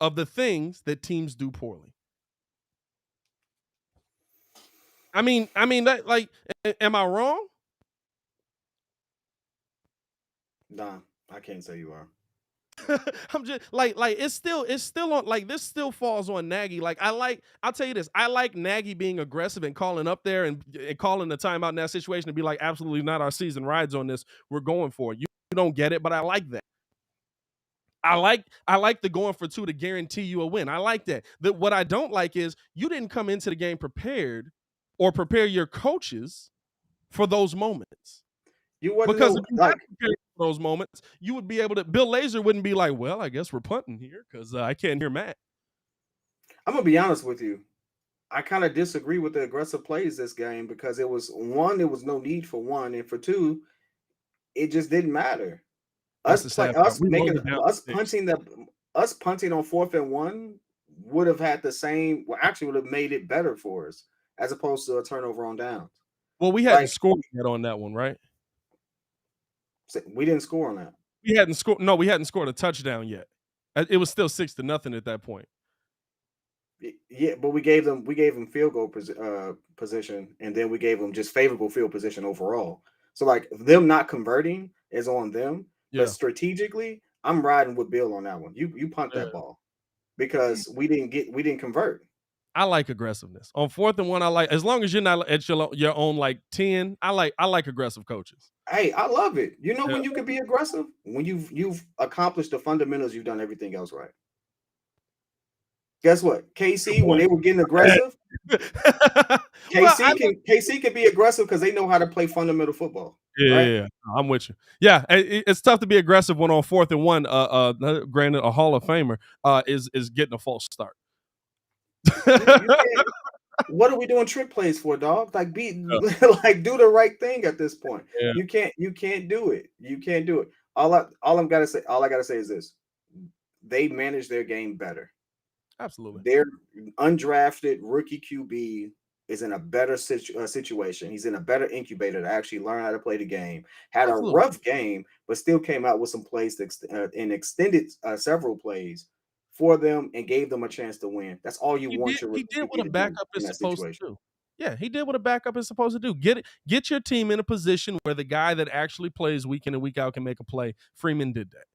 of the things that teams do poorly. I mean that, like, am I wrong? Nah, I can't say you are. I'm just like it's still on, like, this still falls on Nagy. Like, I'll tell you this, I like Nagy being aggressive and calling up there and calling the timeout in that situation to be like, absolutely not, our season rides on this. We're going for it. You don't get it, but I like that. I like the going for two to guarantee you a win. I like that. What I don't like is you didn't come into the game prepared or prepare your coaches for those moments. You wouldn't because know, if you had prepared for those moments, you would be able to. Bill Lazor wouldn't be like, well, I guess we're punting here because I can't hear Matt. I'm gonna be honest with you. I kind of disagree with the aggressive plays this game because it was no need for one, and for two, it just didn't matter. Us punting on 4th and 1 would have had the same. Well, actually, would have made it better for us as opposed to a turnover on downs. Well, we hadn't scored yet on that one, right? We didn't score on that. We hadn't scored. No, we hadn't scored a touchdown yet. It was still 6-0 at that point. Yeah, but we gave them field goal position, and then we gave them just favorable field position overall. So like them not converting is on them. Yeah. But strategically, I'm riding with Bill on that one. You punt that ball because we didn't convert. I like aggressiveness on 4th and 1. I like, as long as you're not at your own like 10. I like aggressive coaches. Hey, I love it. You know when you can be aggressive? When you've accomplished the fundamentals, you've done everything else right. Guess what? KC, when they were getting aggressive, KC can be aggressive because they know how to play fundamental football. Yeah, right? Yeah, I'm with you. Yeah, it's tough to be aggressive when on 4th and 1. Granted, a Hall of Famer is getting a false start. What are we doing trick plays for, dog? Like like do the right thing at this point. Yeah. You can't do it. You can't do it. All I gotta say is this: they manage their game better. Absolutely. Their undrafted rookie QB is in a better situation. He's in a better incubator to actually learn how to play the game. Had a rough game, but still came out with some plays and extended several plays for them and gave them a chance to win. That's all you want. He did what a backup is supposed to do. Yeah, he did what a backup is supposed to do. Get your team in a position where the guy that actually plays week in and week out can make a play. Freeman did that.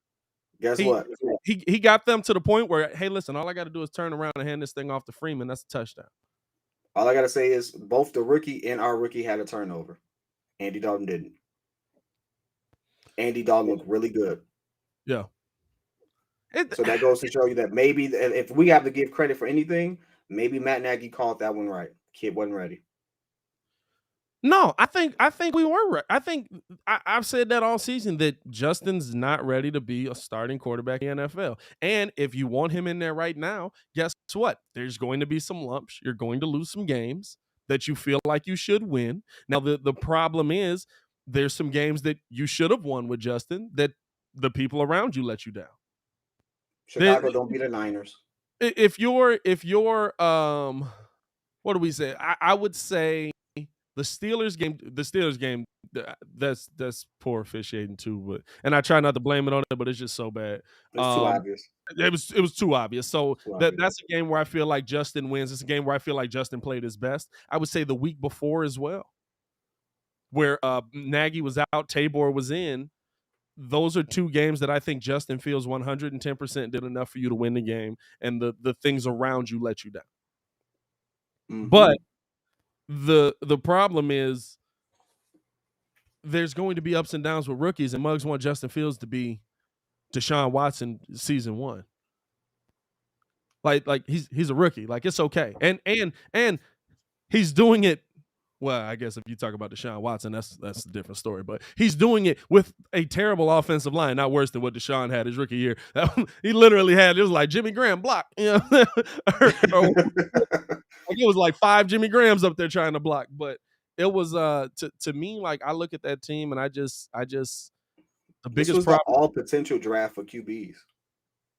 Guess what? He got them to the point where, hey, listen, all I got to do is turn around and hand this thing off to Freeman. That's a touchdown. All I got to say is both the rookie and our rookie had a turnover. Andy Dalton didn't. Andy Dalton looked really good. Yeah. So that goes to show you that maybe if we have to give credit for anything, maybe Matt Nagy called that one right. Kid wasn't ready. No, I think we were right. I think I've said that all season that Justin's not ready to be a starting quarterback in the NFL. And if you want him in there right now, guess what? There's going to be some lumps. You're going to lose some games that you feel like you should win. Now, the problem is there's some games that you should have won with Justin that the people around you let you down. Chicago don't beat the Niners. if you're what do we say? I would say the Steelers game, that's poor officiating too, but and I try not to blame it on it, but it's just so bad. It's too obvious. It was too obvious. So Too obvious. that's a game where I feel like Justin wins. It's a game where I feel like Justin played his best. I would say the week before as well, where Nagy was out, Tabor was in. Those are two games that I think Justin feels 110% did enough for you to win the game, and the things around you let you down. Mm-hmm. But the problem is there's going to be ups and downs with rookies, and Muggs want Justin Fields to be Deshaun Watson season 1. Like he's a rookie. Like it's okay. And he's doing it. Well, I guess if you talk about Deshaun Watson, that's a different story. But he's doing it with a terrible offensive line, not worse than what Deshaun had his rookie year. He literally had, it was like Jimmy Graham block, you know, or it was like 5 Jimmy Grahams up there trying to block. But it was to me, like I look at that team and I just the This biggest was problem. all potential draft for QBs.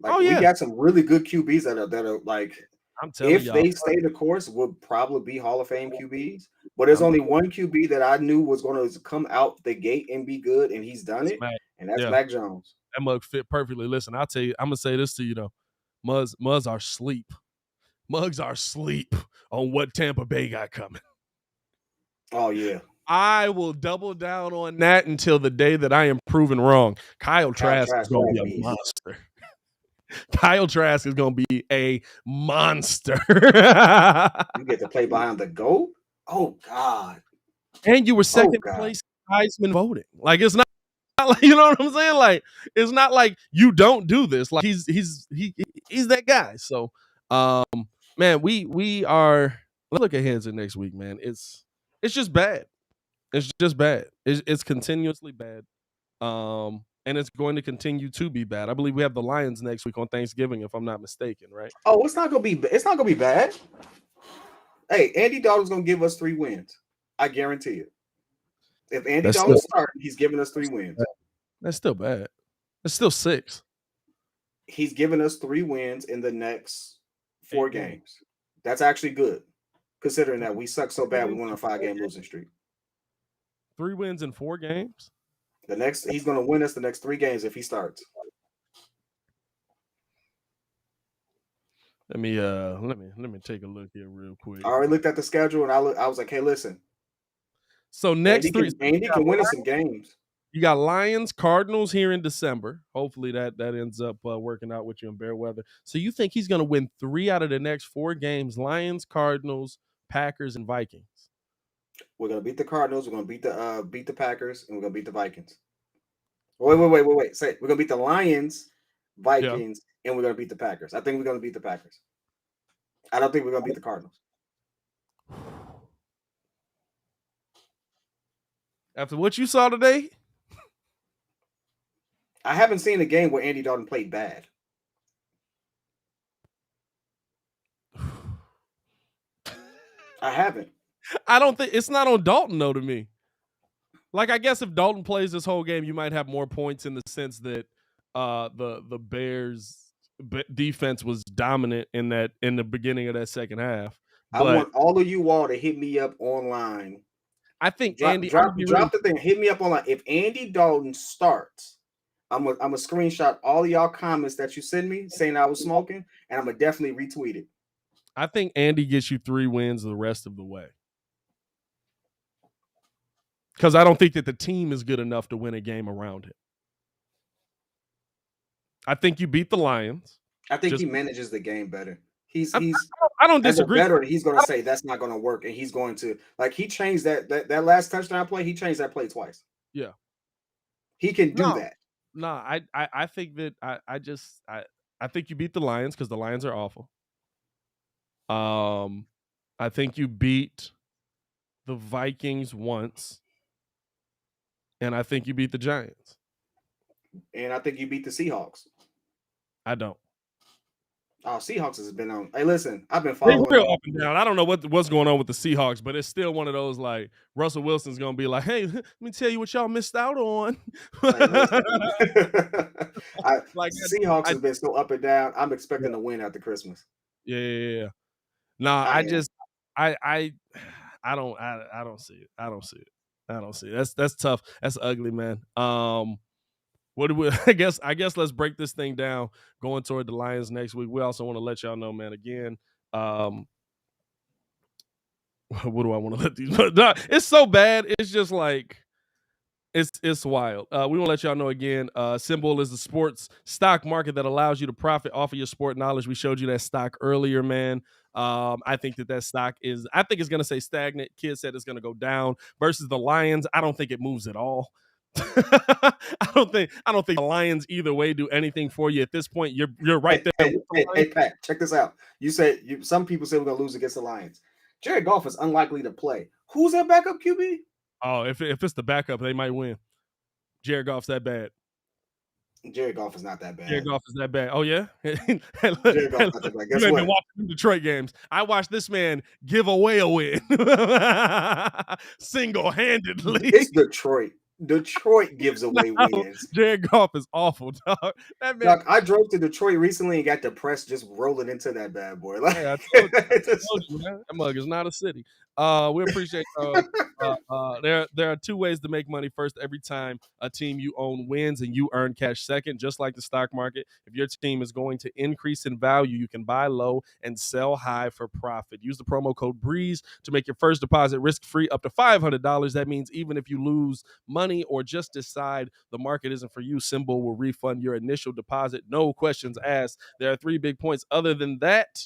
Like, Oh, yeah. we got some really good QBs that are like, I'm telling if y'all, they stay the course, would probably be Hall of Fame QBs. But there's only one QB that I knew was going to come out the gate and be good, and he's done it, and that's Mac Jones. That mug fit perfectly. Listen, I'll tell you, I'm gonna say this to you though. Mugs are sleep. Mugs are sleep on what Tampa Bay got coming. Oh yeah. I will double down on that until the day that I am proven wrong. Kyle Trask is going to be a monster. Kyle Trask is going to be a monster. You get to play behind the goal? Oh, God. And you were second place Heisman voting. Like, it's not like, you know what I'm saying? Like, it's not like you don't do this. Like, he's that guy. So, man, we are, let's look ahead to next week, man. It's just bad. It's just bad. It's continuously bad. And it's going to continue to be bad. I believe we have the Lions next week on Thanksgiving, if I'm not mistaken, right? Oh, it's not gonna be bad. Hey, Andy Dalton's gonna give us 3 wins. I guarantee it. If Andy Dalton starts, he's giving us 3 wins. That's still bad. It's still 6. He's giving us 3 wins in the next 4 games. That's actually good, considering that we suck so bad we went on a 5-game losing streak. 3 wins in 4 games? He's going to win us the next 3 games if he starts. Let me take a look here real quick. I already looked at the schedule and I was like, hey, listen. So next Andy can win us some games. You got Lions, Cardinals here in December. Hopefully that ends up working out with you in bear weather. So you think he's going to win 3 out of the next 4 games? Lions, Cardinals, Packers, and Vikings. We're going to beat the Cardinals. We're going to beat the Packers, and we're going to beat the Vikings. Wait. Say we're going to beat the Lions, Vikings, and we're going to beat the Packers. I think we're going to beat the Packers. I don't think we're going to beat the Cardinals. After what you saw today? I haven't seen a game where Andy Dalton played bad. I haven't. I don't think it's not on Dalton though to me. Like, I guess if Dalton plays this whole game, you might have more points in the sense that the Bears defense was dominant in the beginning of that second half. But I want all of you all to hit me up online. I think drop the thing. Hit me up online. If Andy Dalton starts, I'm a screenshot all of y'all comments that you send me saying I was smoking, and I'm gonna definitely retweet it. I think Andy gets you 3 wins the rest of the way. Because I don't think that the team is good enough to win a game around him. I think you beat the Lions. I think he manages the game better. I don't disagree. As a veteran, he's going to say that's not going to work, and he's going to, like, he changed that last touchdown play. He changed that play twice. Yeah, he can do that. No, I think that I think you beat the Lions because the Lions are awful. I think you beat the Vikings once. And I think you beat the Giants. And I think you beat the Seahawks. I don't. Oh, Seahawks has been on. Hey, listen, I've been They following real them. up and down. I don't know what's going on with the Seahawks, but it's still one of those like Russell Wilson's gonna be like, "Hey, let me tell you what y'all missed out on." Hey, listen. Like Seahawks I has been so up and down. I'm yeah, expecting to win after Christmas. yeah. Nah, I I am. just I I don't see it. I don't see it. I don't see it. That's tough. That's ugly, man. What do we I guess let's break this thing down going toward the Lions next week. We also want to let y'all know, man, again, what do I want to let these it's so bad. It's just like it's wild. We want to let y'all know again. Symbol is the sports stock market that allows you to profit off of your sport knowledge. We showed you that stock earlier, man. I think that stock is. I think it's going to stay stagnant. Kids said it's going to go down versus the Lions. I don't think it moves at all. I don't think the Lions either way do anything for you at this point. You're right Hey, there hey, with the hey, hey, Lions. Pat, check this out. Some people say we're gonna lose against the Lions. Jared Goff is unlikely to play. Who's their backup QB? Oh, if it's the backup, they might win. Jared Goff's that bad. Jared Goff is not that Jared bad. Goff is that bad. Oh yeah, Jared Goff's not that bad. You Guess ain't been what? watching the Detroit games. I watched this man give away a win single handedly. It's Detroit. Detroit gives No, away wins. Jared Goff is awful, dog. That man. Doc, I drove to Detroit recently and got depressed just rolling into that bad boy. Like, Hey, I told you, man. That mug is not a city. We appreciate there are two ways to make money. First, every time a team you own wins and you earn cash. Second, just like the stock market, if your team is going to increase in value, you can buy low and sell high for profit. Use the promo code BREEZE to make your first deposit risk-free up to $500. That means even if you lose money or just decide the market isn't for you, Symbol will refund your initial deposit. No questions asked. There are 3 big points. Other than that,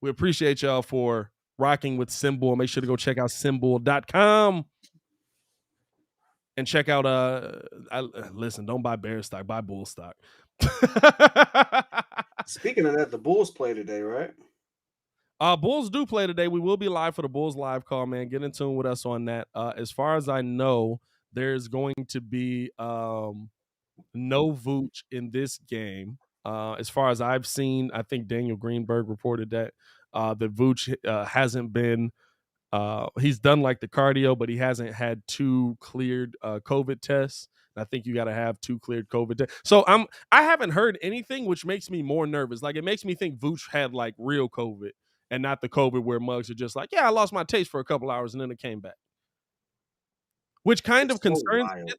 we appreciate y'all for rocking with Symbol. Make sure to go check out symbol.com and check out listen, don't buy bear stock, buy bull stock. speaking of that, the Bulls play today, right? Bulls do play today. We will be live for the Bulls live call, man. Get in tune with us on that. As far as I know, there's going to be no Vooch in this game. As far as I've seen, I think Daniel Greenberg reported that the Vooch hasn't been. He's done like the cardio, but he hasn't had 2 cleared COVID tests. I think you got to have 2 cleared COVID tests. So I haven't heard anything, which makes me more nervous. Like it makes me think Vooch had like real COVID and not the COVID where mugs are just like, yeah, I lost my taste for a couple hours and then it came back. Which kind of It's so concerns. wild.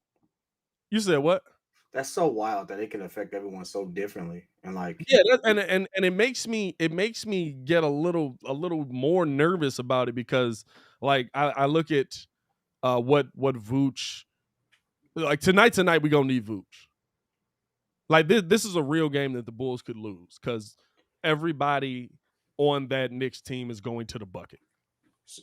You said what? That's so wild that it can affect everyone so differently. And like, Yeah, and it makes me get a little more nervous about it because like I look at what Vooch like tonight we gonna need Vooch. Like this is a real game that the Bulls could lose because everybody on that Knicks team is going to the bucket.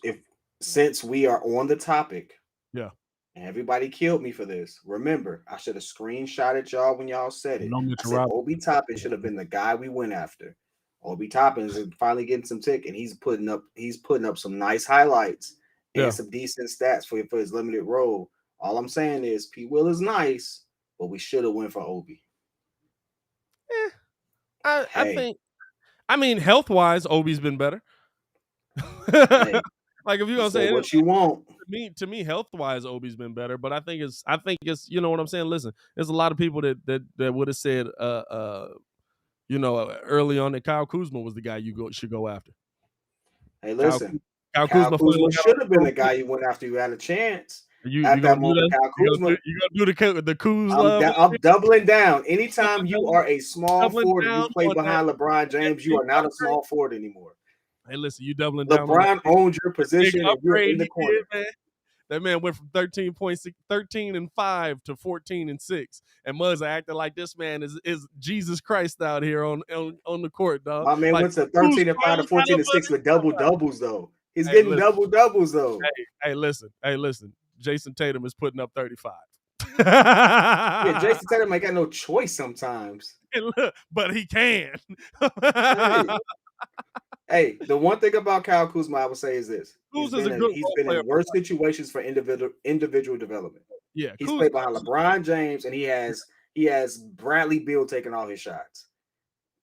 if since we are on the topic, Yeah, and everybody killed me for this. Remember, I should have screenshotted y'all when y'all said it. no I Mitchell said Robinson. Obi Toppin should have been the guy we went after. Obi Toppin is finally getting some tick, and he's putting up some nice highlights and Yeah, some decent stats for his limited role. All I'm saying is P. Will is nice, but we should have went for Obi. I Hey, think I mean health wise, Obi's been better. hey, Like if you're you gonna say say what you want. to me health wise Obi's been better, but I think it's you know what I'm saying. Listen, there's a lot of people that would have said early on that Kyle Kuzma was the guy should go after. Hey, Kyle, listen, Kyle Kyle Kuzma Kuzma finally got should on have the been the field. guy you went after. You had a chance. You At gonna that do moment, that? Kyle Kuzma. You gonna do the Kuz love? I'm doubling down. Anytime you are a small Doubling forward and you down play on that behind LeBron James, you big are not a upgrade. small forward anymore. Hey, listen, you doubling down on that LeBron owns your big position and you're upgrade in the he did, corner. man. That man went from 13.5 to 14-6. And Muzz acting like this man is Jesus Christ out here on the court, dog. My man Like went to who's 13 and 5 to finally got 14 up and on 6 with double doubles, though. He's Hey, getting listen, double doubles, though. hey, listen. Jason Tatum is putting up 35. Yeah, Jason Tatum ain't got no choice sometimes. But he can. Hey. Hey, the one thing about Kyle Kuzma I would say is this: Kuz is a good he's role been player. in worse situations for individual development. Yeah, He's Kuz. played behind LeBron James, and he has Bradley Beal taking all his shots.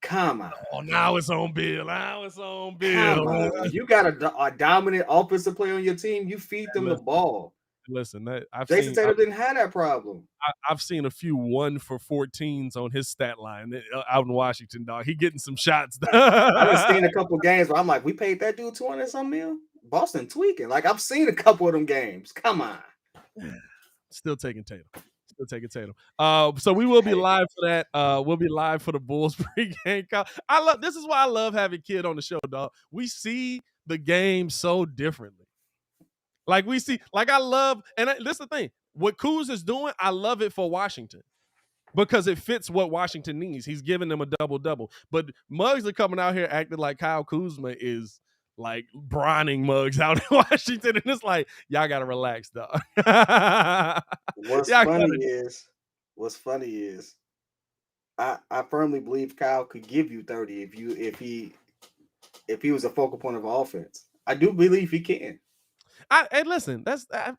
Come on. Oh, now it's on Bill. Now it's on Bill. Come on. You got a dominant offensive player on your team. You feed them the ball. Listen, Jason Tatum didn't have that problem. I've seen a few 1-for-14s on his stat line out in Washington, dog. He getting some shots. I've seen a couple games where I'm like, we paid that dude 200 some mil. Boston tweaking. Like, I've seen a couple of them games. Come on. Still taking Tatum. So we will be live for that. We'll be live for the Bulls pregame call. This is why I love having Kid on the show, dog. We see the game so differently. Like we see, like I love, and this is the thing. What Kuz is doing, I love it for Washington because it fits what Washington needs. He's giving them a double-double. But Muggs are coming out here acting like Kyle Kuzma is like brining Muggs out in Washington, and it's like y'all gotta relax, dog. What's funny is, I firmly believe Kyle could give you 30 if he was a focal point of offense. I do believe he can. Hey, listen,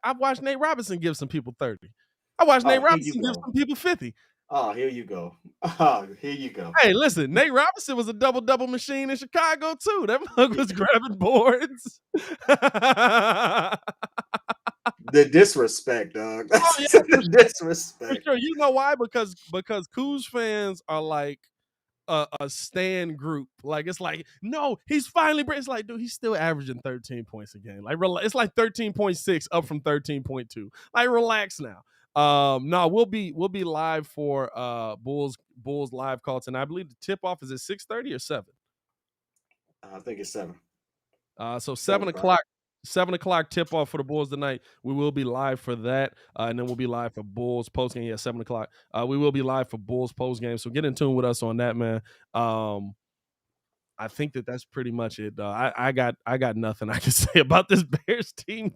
I've watched Nate Robinson give some people 30. I watched Nate Robinson give some people 50. Oh, here you go. Oh, here you go. Hey, listen, Nate Robinson was a double-double machine in Chicago, too. That mug was grabbing boards. The disrespect, dog. Oh, yeah. The disrespect. For sure. You know why? Because Kuz fans are like a stan group. Like, it's like, no, he's finally. It's like, dude, he's still averaging 13 points a game. Like, it's like 13.6 up from 13.2. Like, relax now. No, we'll be live for Bulls live call tonight. I believe the tip off is at 6:30 or 7. I think it's 7. So 7 o'clock. 7 o'clock tip off for the Bulls tonight. We will be live for that, and then we'll be live for Bulls post game. Yeah, 7 o'clock. We will be live for Bulls post game. So get in tune with us on that, man. I think that's pretty much it. I got nothing I can say about this Bears team.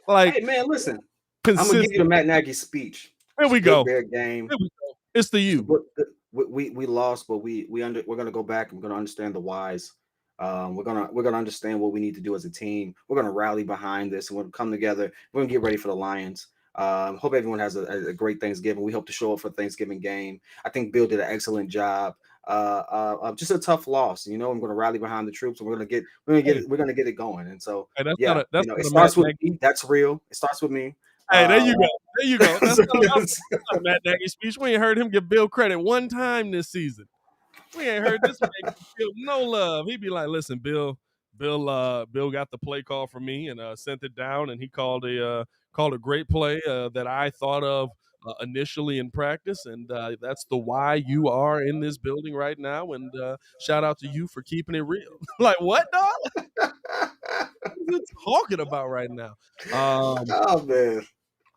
Like, hey man, listen. I'm gonna give you the Matt Nagy speech. Here we go. Bear game. Here we go. It's the you. We lost, but we're gonna go back and we're gonna understand the whys. We're gonna understand what we need to do as a team. We're gonna rally behind this and we're gonna come together. We're gonna get ready for the Lions. Hope everyone has a great Thanksgiving. We hope to show up for Thanksgiving game. I think Bill did an excellent job. Just a tough loss. You know, I'm gonna rally behind the troops and we're gonna get it going. And so it starts with me. That's real. It starts with me. Hey, there you go. That's not Matt Nagy's speech. We ain't heard him give Bill credit one time this season. We ain't heard this man give Bill no love. He'd be like, listen, Bill got the play call from me and sent it down, and he called a great play that I thought of initially in practice, and that's the why you are in this building right now. And shout out to you for keeping it real. Like, what, dog? What are you talking about right now? Oh man.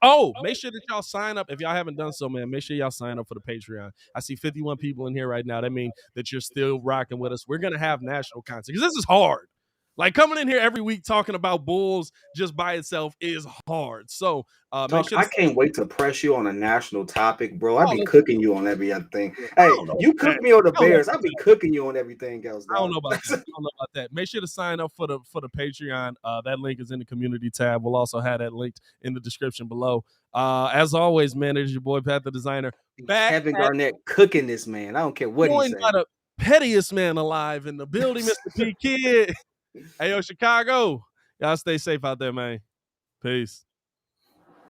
Oh, make sure that y'all sign up. If y'all haven't done so, man, make sure y'all sign up for the Patreon. I see 51 people in here right now. That means that you're still rocking with us. We're going to have national content because this is hard. Like, coming in here every week talking about Bulls just by itself is hard. So make sure I can't wait to press you on a national topic, bro. I'll be cooking you on every other thing. Hey, you cook me on the Bears. I'll be cooking you on everything else. Dog. I don't know about that. Make sure to sign up for the Patreon. That link is in the community tab. We'll also have that linked in the description below. As always, man, it is your boy Pat the Designer. Kevin Garnett cooking this man. I don't care what he says. The pettiest man alive in the building, Mr. P Kid. Hey, yo, Chicago. Y'all stay safe out there, man. Peace.